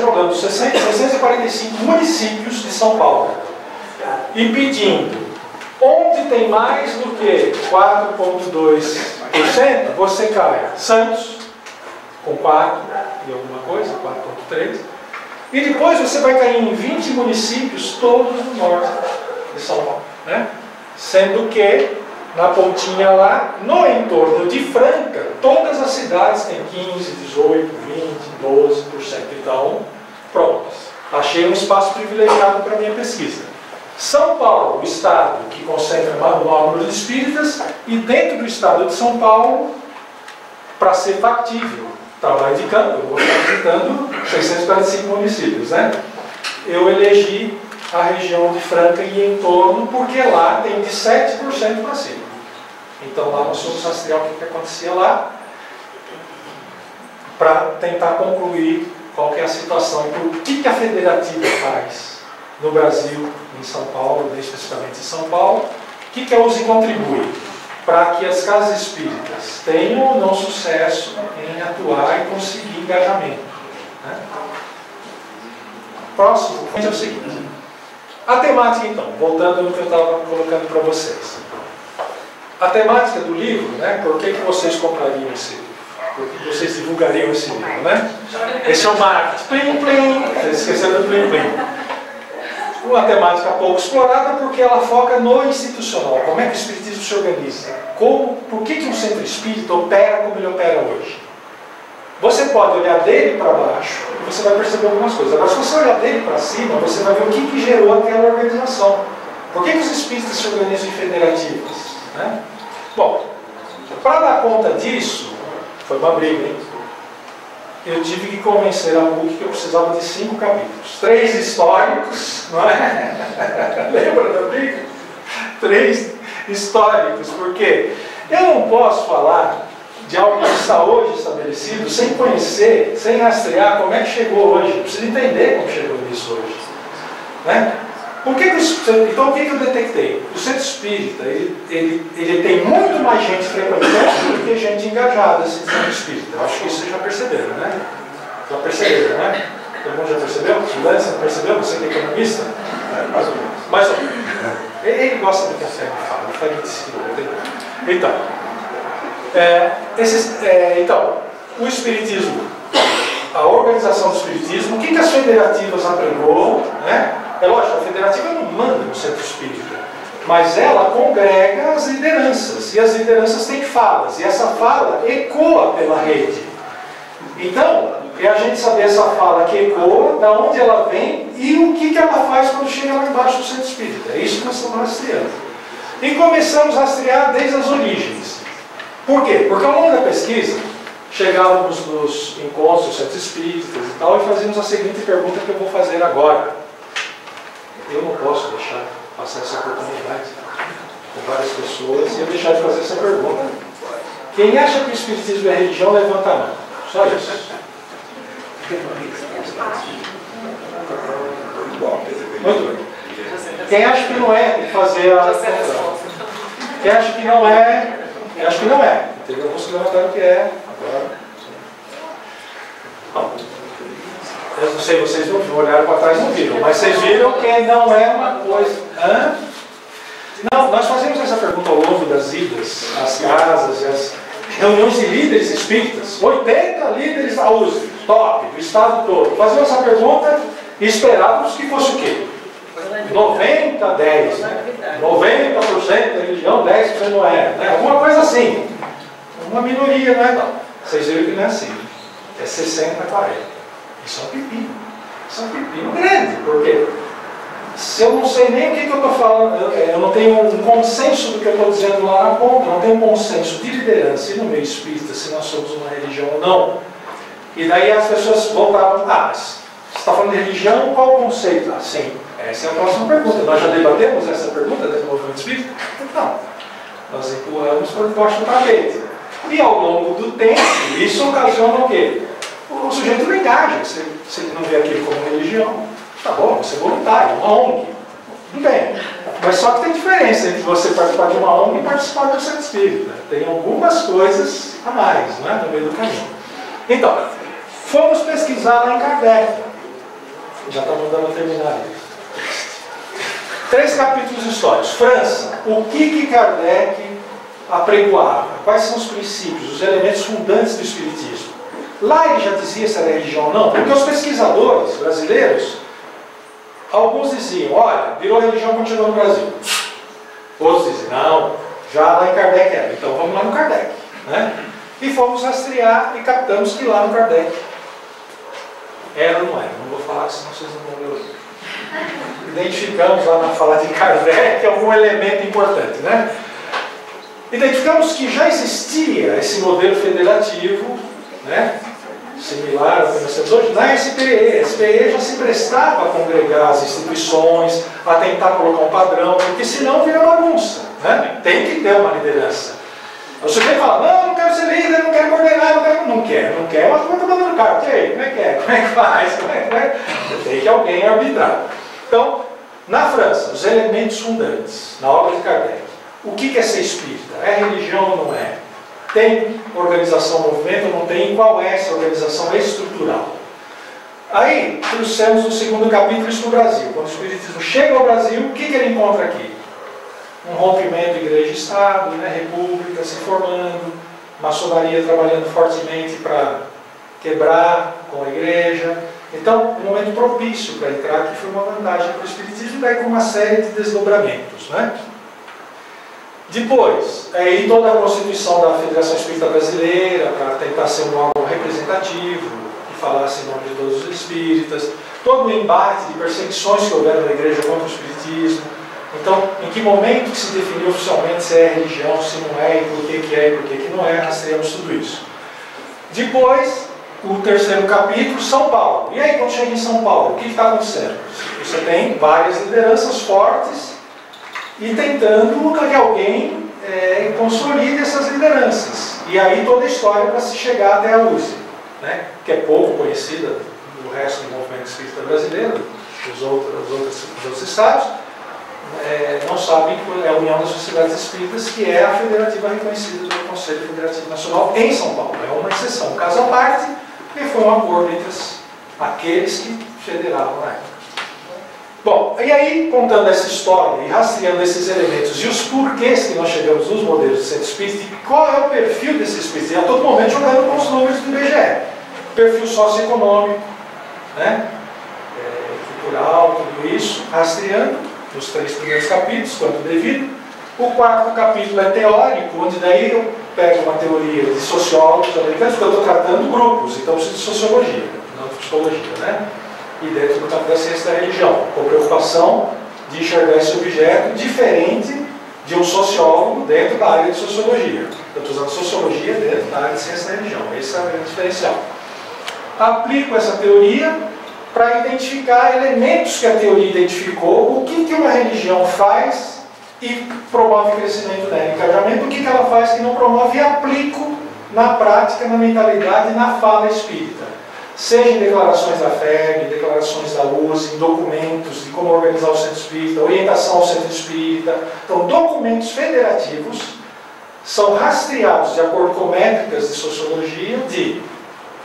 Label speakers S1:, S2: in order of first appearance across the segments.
S1: jogando 645 municípios de São Paulo e pedindo onde tem mais do que 4,2%, você cai. Santos, com 4 e alguma coisa, 4,3%. E depois você vai cair em 20 municípios, todos no norte de São Paulo. Né? Sendo que, na pontinha lá, no entorno de Franca, todas as cidades têm 15, 18, 20, 12%. Então, pronto. Achei um espaço privilegiado para a minha pesquisa. São Paulo, o estado que concentra o maior número de espíritas, e dentro do estado de São Paulo, para ser factível, trabalho de campo, eu vou estar visitando 645 municípios, né? Eu elegi a região de Franca e em torno, porque lá tem de 7% para cima. Então lá nós fomos rastrear o que acontecia lá, para tentar concluir qual que é a situação e o que a federativa faz no Brasil, em São Paulo, especificamente em São Paulo, o que a USE contribui para que as casas espíritas tenham ou não sucesso em atuar e conseguir engajamento. Né? Próximo é o seguinte. A temática, então, voltando ao que eu estava colocando para vocês. A temática do livro, né? Por que vocês comprariam esse livro? Por que vocês divulgariam esse livro, né? Esse é o marketing. Plim, plim. Vocês esqueceram do plim, plim. Uma temática pouco explorada porque ela foca no institucional. Como é que o espiritismo se organiza? Por que um centro espírita opera como ele opera hoje? Você pode olhar dele para baixo e você vai perceber algumas coisas. Agora, se você olhar dele para cima, você vai ver o que gerou aquela organização. Por que os espíritas se organizam em federativas? Né? Bom, para dar conta disso, foi uma briga, hein? Eu tive que convencer a PUC que eu precisava de 5 capítulos. 3 históricos, não é? Lembra da briga? 3 históricos, porque eu não posso falar de algo que está hoje estabelecido sem conhecer, sem rastrear como é que chegou hoje. Eu preciso entender como chegou nisso hoje. Né? Então o que eu detectei? O centro espírita ele tem muito mais gente frequentando do que gente engajada nesse centro espírita. Eu acho que isso vocês já perceberam, né? Já perceberam, né? Todo mundo já percebeu? Você percebeu? Você que é economista? Mais ou menos. Mais ou menos. Ele gosta do café, ele fala muito estilo. Então, o espiritismo, a organização do espiritismo, o que as federativas apregou, né? É lógico, a federativa não manda no centro espírita, mas ela congrega as lideranças, e as lideranças têm falas, e essa fala ecoa pela rede. Então, é a gente saber essa fala que ecoa, da onde ela vem e o que ela faz quando chega lá embaixo do centro espírita. É isso que nós estamos rastreando. E começamos a rastrear desde as origens. Por quê? Porque ao longo da pesquisa, chegávamos nos encontros, centros espíritas e tal, e fazíamos a seguinte pergunta que eu vou fazer agora. Eu não posso deixar passar essa oportunidade com várias pessoas e eu deixar de fazer essa pergunta. Quem acha que o espiritismo é religião, levanta a mão. Só isso. Muito bem. Quem acha que não é, tem que fazer a... Quem acha que não é, quem acha que não é. Teve alguns que levantaram que é. Agora... Eu não sei, vocês não olharam para trás, não viram, mas vocês viram que não é uma coisa. Hã? Não, nós fazemos essa pergunta ao longo das idas, às casas e as reuniões de líderes espíritas. 80 líderes da USP, top, do estado todo. Fazíamos essa pergunta e esperávamos que fosse o quê? 90 a 10, né? 90% da religião, 10% não é, né? Alguma coisa assim. Uma minoria, não é não. Vocês viram que não é assim. É 60 a 40. Isso é um pepino. Isso é um pepino grande. Por quê? Se eu não sei nem o que eu estou falando, eu não tenho um consenso do que eu estou dizendo lá na ponta, eu não tenho um consenso de liderança e no meio espírita, se nós somos uma religião ou não. E daí as pessoas voltavam, mas você está falando de religião, qual o conceito? Ah, sim, essa é a próxima pergunta. Nós já debatemos essa pergunta dentro do movimento espírita? Não. Nós empurramos por debaixo do tapete. E ao longo do tempo, isso ocasiona o quê? O sujeito não engaja, se ele não vê aquilo como religião, tá bom, você é voluntário, uma ONG, tudo bem. Mas só que tem diferença entre você participar de uma ONG e participar do centro espírita. Tem algumas coisas a mais, né, no meio do caminho. Então, fomos pesquisar lá em Kardec. Já está mandando terminar isso. 3 capítulos históricos. França. O que Kardec apregoava? Quais são os princípios, os elementos fundantes do Espiritismo? Lá ele já dizia se era religião ou não, porque os pesquisadores brasileiros, alguns diziam, olha, virou religião quando chegou no Brasil. Outros dizem, não, já lá em Kardec era, então vamos lá no Kardec. Né? E fomos rastrear e captamos que lá no Kardec era ou não era. Não vou falar, senão vocês não vão ver. Identificamos lá na fala de Kardec algum elemento importante, né? Identificamos que já existia esse modelo federativo, né? Similar ao que nós temos hoje, na SPE. A SPE já se prestava a congregar as instituições, a tentar colocar um padrão, porque senão vira bagunça, né? Tem que ter uma liderança. O sujeito fala, não quero ser líder, não quero coordenar, não quer, mas como está mandando cargo? E aí, como é que é? Como é que faz? Como é? Tem que alguém arbitrar. Então, na França, os elementos fundantes, na obra de Kardec, o que é ser espírita? É religião ou não é? Tem organização, movimento ou não tem? Qual é essa organização estrutural? Aí, trouxemos no segundo capítulo isso no Brasil. Quando o Espiritismo chega ao Brasil, o que ele encontra aqui? Um rompimento igreja-estado, né? República se formando, maçonaria trabalhando fortemente para quebrar com a igreja. Então, um momento propício para entrar, que foi uma vantagem para o Espiritismo, e daí com uma série de desdobramentos. Né? Depois, aí toda a constituição da Federação Espírita Brasileira, para tentar ser um órgão representativo, que falasse em nome de todos os espíritas, todo o embate de perseguições que houveram na igreja contra o Espiritismo. Então, em que momento que se definiu oficialmente se é religião, se não é, e por que é e por que não é, rastreamos tudo isso. Depois, o terceiro capítulo, São Paulo. E aí, quando chega em São Paulo, o que está acontecendo? Você tem várias lideranças fortes e tentando que alguém consolide essas lideranças. E aí toda a história para se chegar até a USE, né? Que é pouco conhecida do resto do movimento espírita brasileiro, os outros estados, não sabem que é a União das Sociedades Espíritas, que é a federativa reconhecida pelo Conselho Federativo Nacional em São Paulo. É uma exceção, um caso à parte, e foi um acordo entre aqueles que federavam na época. Bom, e aí, contando essa história e rastreando esses elementos e os porquês que nós chegamos nos modelos de centro espírita, e qual é o perfil desse espírito, e a todo momento jogando com os números do IBGE. Perfil socioeconômico, né? Cultural, tudo isso, rastreando nos 3 primeiros capítulos, quanto devido. O 4º capítulo é teórico, onde daí eu pego uma teoria de sociólogos americanos, porque eu estou tratando grupos, então eu preciso de sociologia, não de psicologia, né? E dentro do campo da ciência da religião, com preocupação de enxergar esse objeto diferente de um sociólogo dentro da área de sociologia. Eu estou usando sociologia dentro da área de ciência da religião, esse é o grande diferencial. Aplico essa teoria para identificar elementos que a teoria identificou, o que uma religião faz e promove crescimento nela, engajamento, o que ela faz que não promove, e aplico na prática, na mentalidade, na fala espírita. Seja em declarações da FEB, declarações da USE, em documentos de como organizar o centro espírita, orientação ao centro espírita. Então, documentos federativos são rastreados de acordo com métricas de sociologia de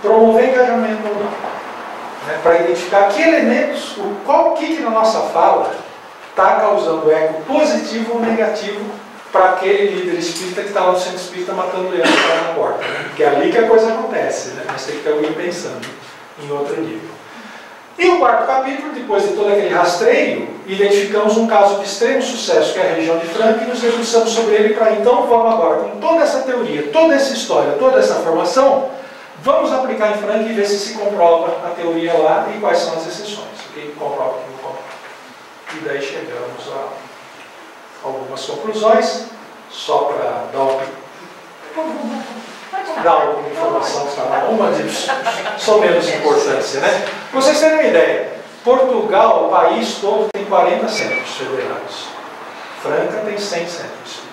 S1: promover engajamento ou não. Né, para identificar que elementos, qual que na nossa fala está causando eco positivo ou negativo para aquele líder espírita que está lá no centro espírita matando leão na porta. Né? Porque é ali que a coisa acontece, né? Mas tem que ter alguém pensando em outro nível. E o 4º capítulo, depois de todo aquele rastreio, identificamos um caso de extremo sucesso, que é a região de Franca, e nos debruçamos sobre ele para então, vamos agora, com toda essa teoria, toda essa história, toda essa formação, vamos aplicar em Franca e ver se comprova a teoria lá e quais são as exceções. O que comprova, o que não comprova. E daí chegamos a algumas conclusões, só para dar alguma informação que está lá, uma de só menos importância, né? Para vocês terem uma ideia, Portugal, o país todo, tem 40 centros federados. Franca tem 100 centros espíritas.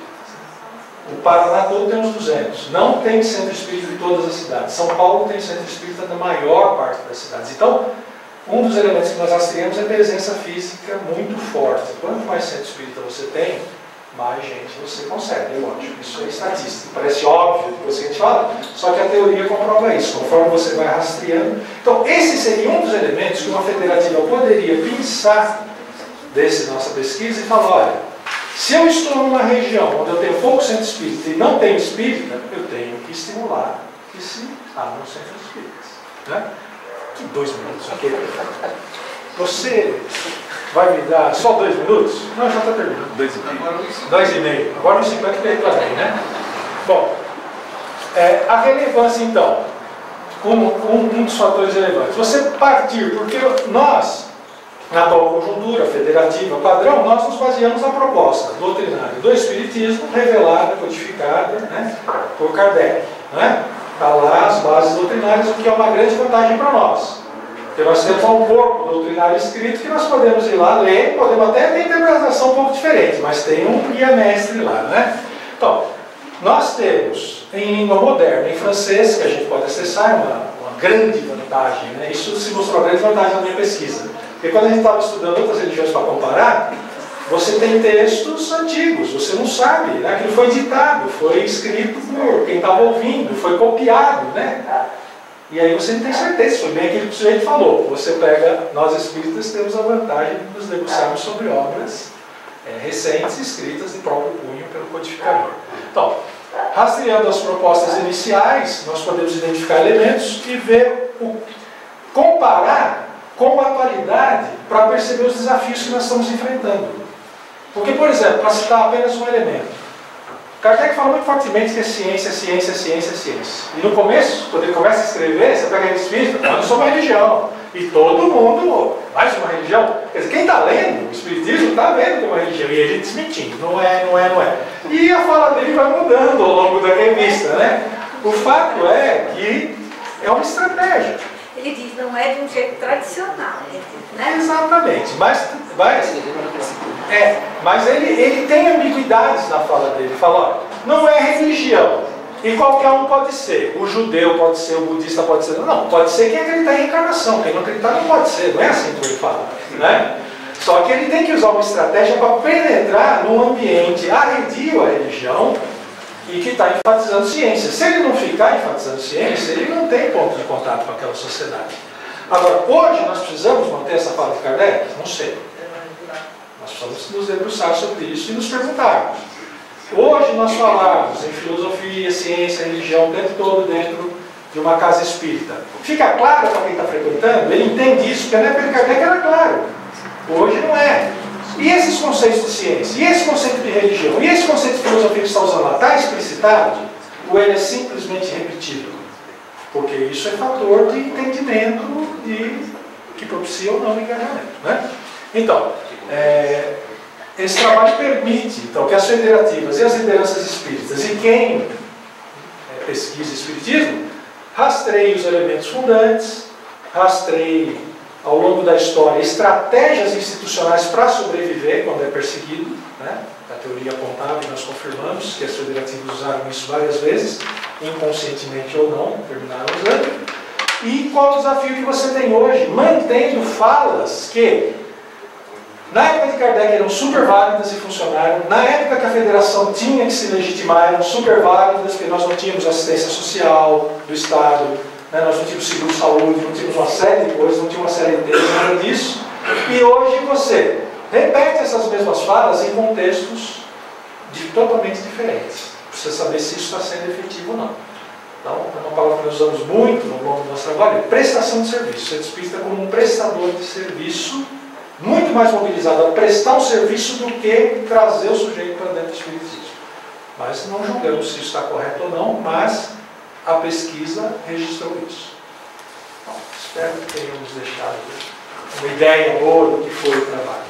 S1: O Paraná todo tem uns 200. Não tem centro espírita em todas as cidades. São Paulo tem centro espírita da maior parte das cidades. Então, um dos elementos que nós rastreamos é a presença física muito forte. Quanto mais centro espírita você tem, mais gente você consegue, é lógico. Isso é estatística. Parece óbvio depois que a gente fala, só que a teoria comprova isso, conforme você vai rastreando. Então, esse seria um dos elementos que uma federativa poderia pensar dessa nossa pesquisa e falar, olha, se eu estou numa região onde eu tenho pouco centro espírita e não tenho espírita, eu tenho que estimular que se abram centros espíritas. Né? Que 2 minutos aqui. Você vai me dar só 2 minutos? Não, já está terminando. 2,5. Agora no 50 que para mim, né? Bom, a relevância então, um dos fatores relevantes. Você partir, porque nós, na atual conjuntura federativa padrão, nós nos baseamos na proposta doutrinária do Espiritismo, revelada, codificada, né, por Kardec. Né? Está lá as bases doutrinárias, o que é uma grande vantagem para nós. Porque nós temos um corpo doutrinário escrito que nós podemos ir lá ler, podemos até ter interpretação um pouco diferente, mas tem um guia mestre lá. Né? Então, nós temos em língua moderna, em francês, que a gente pode acessar, uma grande vantagem. Né? Isso se mostrou uma grande vantagem na minha pesquisa. Porque quando a gente estava estudando outras religiões para comparar, você tem textos antigos, você não sabe, né? Aquilo foi ditado, foi escrito por quem estava ouvindo, foi copiado, né? E aí você não tem certeza, foi bem aquilo que o sujeito falou. Você pega, nós espíritas temos a vantagem de nos debruçarmos sobre obras recentes, escritas de próprio punho pelo codificador. Então, rastreando as propostas iniciais, nós podemos identificar elementos e ver, comparar com a atualidade para perceber os desafios que nós estamos enfrentando. Porque, por exemplo, para citar apenas um elemento, Kardec fala muito fortemente que é ciência, ciência, ciência, ciência. E no começo, quando ele começa a escrever, você pega a espírita, eu não sou uma religião. E todo mundo, mais uma religião. Quer dizer, quem está lendo o Espiritismo está vendo que é uma religião. E ele desmentindo, não é, não é, não é. E a fala dele vai mudando ao longo da revista, né? O fato é que é uma estratégia.
S2: Ele diz, não é de um jeito tradicional, né?
S1: Exatamente, mas ele tem ambiguidades na fala dele. Ele fala, olha, não é religião, e qualquer um pode ser. O judeu pode ser, o budista pode ser. Não, pode ser quem acreditar em reencarnação, quem não acreditar não pode ser, não é assim que ele fala. Né? Só que ele tem que usar uma estratégia para penetrar num ambiente arredio à religião, e que está enfatizando ciência. Se ele não ficar enfatizando ciência, ele não tem ponto de contato com aquela sociedade. Agora, hoje nós precisamos manter essa fala de Kardec? Não sei. Nós precisamos nos debruçar sobre isso e nos perguntarmos. Hoje nós falamos em filosofia, ciência, religião, o tempo todo dentro de uma casa espírita. Fica claro para quem está frequentando? Ele entende isso, porque na época de Kardec era claro. Hoje não é. E esses conceitos de ciência, e esse conceito de religião, e esse conceito de filosofia que está usando lá, está explicitado? Ou ele é simplesmente repetido? Porque isso é fator de entendimento que propicia ou não o engajamento. Né? Então, esse trabalho permite então, que as federativas e as lideranças espíritas e quem pesquisa espiritismo rastreie os elementos fundantes, rastreie ao longo da história, estratégias institucionais para sobreviver quando é perseguido. Né? A teoria apontava, e nós confirmamos que as federativas usaram isso várias vezes, inconscientemente ou não, terminaram usando. E qual o desafio que você tem hoje, mantendo falas que, na época de Kardec, eram super válidas e funcionaram, na época que a federação tinha que se legitimar, eram super válidas, porque nós não tínhamos assistência social do Estado, né? Nós não tínhamos seguro de saúde, não tínhamos uma série de coisas, não tínhamos uma CLT, nada disso. E hoje você repete essas mesmas falas em contextos totalmente diferentes. Precisa saber se isso está sendo efetivo ou não. Então, é uma palavra que nós usamos muito no longo do nosso trabalho, é prestação de serviço. O centro espírita como um prestador de serviço, muito mais mobilizado a prestar um serviço do que trazer o sujeito para dentro do espiritismo. Mas não julgamos se isso está correto ou não, mas a pesquisa registrou isso. Bom, espero que tenhamos deixado uma ideia boa do que foi o trabalho.